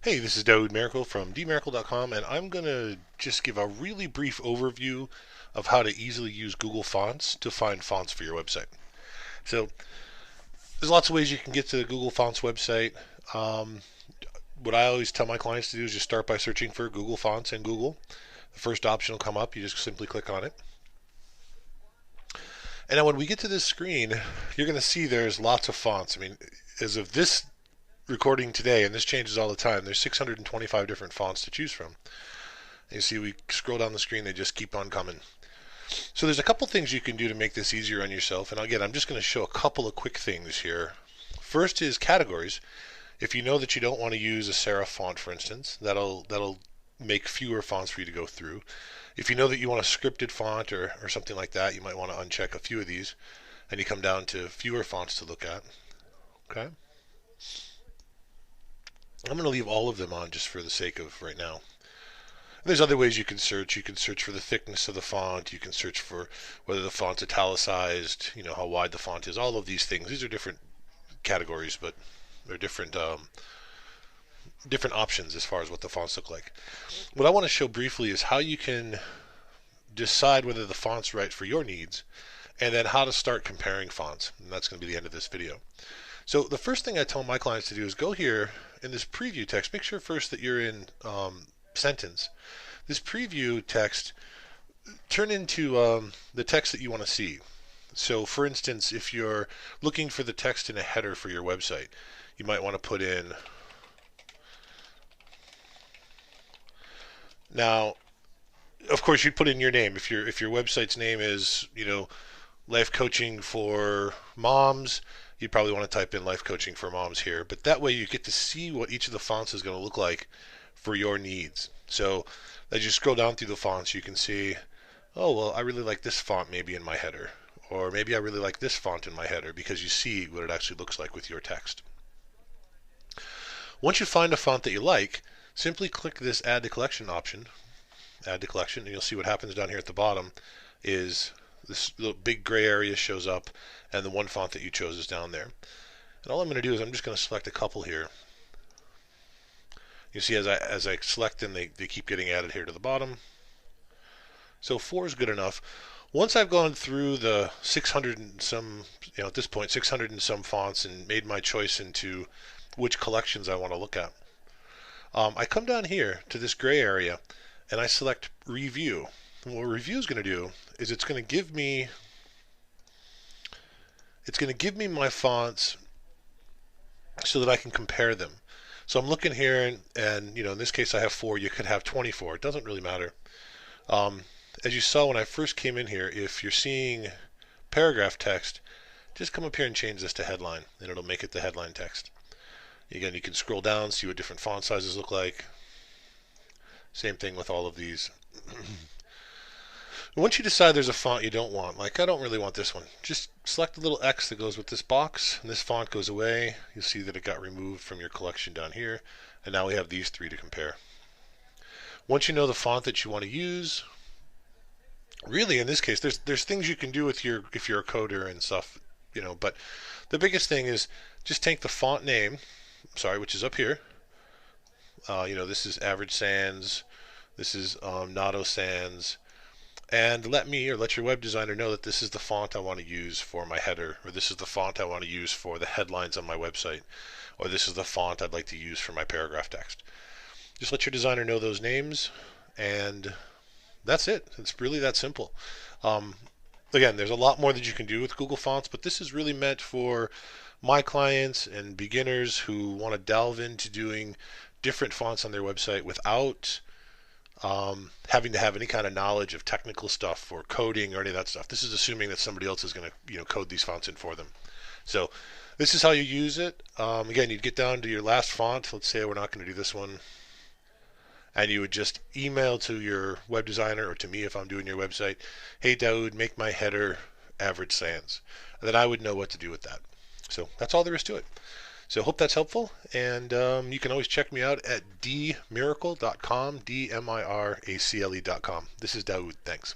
Hey, this is Daoud Miracle from dmiracle.com, and I'm going to just give a really brief overview of how to easily use Google Fonts to find fonts for your website. So, there's lots of ways you can get to the Google Fonts website. Um, what I always tell my clients to do is just start by searching for Google Fonts in Google. The first option will come up, you just simply click on it. And now when we get to this screen, you're going to see there's lots of fonts. I mean, as of this recording today, and this changes all the time, there's 625 different fonts to choose from. You see, we scroll down the screen, they just keep on coming. So there's a couple things you can do to make this easier on yourself. And again, I'm just going to show a couple of quick things here. First is categories. If you know that you don't want to use a serif font, for instance, that'll make fewer fonts for you to go through. If you know that you want a scripted font or something like that, you might want to uncheck a few of these, and you come down to fewer fonts to look at. Okay. I'm going to leave all of them on just for the sake of right now. There's other ways you can search. You can search for the thickness of the font. You can search for whether the font's italicized, how wide the font is. All of these things. These are different categories, but they're different different options as far as what the fonts look like. What I want to show briefly is how you can decide whether the font's right for your needs, and then how to start comparing fonts. And that's going to be the end of this video. So the first thing I tell my clients to do is go here in this preview text. Make sure first that you're in sentence. This preview text turn into the text that you want to see. So for instance, if you're looking for the text in a header for your website, you might want to put in, now of course you'd put in your name. If your website's name is life coaching for moms, you'd probably want to type in life coaching for moms here, but that way you get to see what each of the fonts is going to look like for your needs. So as you scroll down through the fonts, you can see, oh, well, I really like this font maybe in my header, or maybe I really like this font in my header, because you see what it actually looks like with your text. Once you find a font that you like, simply click this add to collection option, add to collection, and you'll see what happens down here at the bottom is this little big gray area shows up, and the one font that you chose is down there. And all I'm going to do is I'm just going to select a couple here. You see, as I select them, they keep getting added here to the bottom. So 4 is good enough. Once I've gone through the 600 and some, at this point, 600 and some fonts and made my choice into which collections I want to look at, I come down here to this gray area and I select Review. And what Review is going to do is it's going to give me my fonts so that I can compare them. So I'm looking here, and in this case I have 4. You could have 24. It doesn't really matter. As you saw when I first came in here, if you're seeing paragraph text, just come up here and change this to headline, and it'll make it the headline text. Again, you can scroll down, see what different font sizes look like. Same thing with all of these. Once you decide there's a font you don't want, like I don't really want this one, just select the little X that goes with this box, and this font goes away. You'll see that it got removed from your collection down here, and now we have these 3 to compare. Once you know the font that you want to use, really in this case, there's things you can do with if you're a coder and stuff, but the biggest thing is just take the font name, which is up here. This is Average Sans, this is Nato Sans. And let your web designer know that this is the font I want to use for my header, or this is the font I want to use for the headlines on my website, or this is the font I'd like to use for my paragraph text. Just let your designer know those names, and that's it. It's really that simple. Again, there's a lot more that you can do with Google Fonts, but this is really meant for my clients and beginners who want to delve into doing different fonts on their website without having to have any kind of knowledge of technical stuff or coding or any of that stuff. This is assuming that somebody else is going to code these fonts in for them. So this is how you use it. Again, you'd get down to your last font. Let's say we're not going to do this one. And you would just email to your web designer, or to me if I'm doing your website, hey Daoud, make my header Average Sans. And then I would know what to do with that. So that's all there is to it. So hope that's helpful, and you can always check me out at dmiracle.com, dmiracle.com. This is Daoud. Thanks.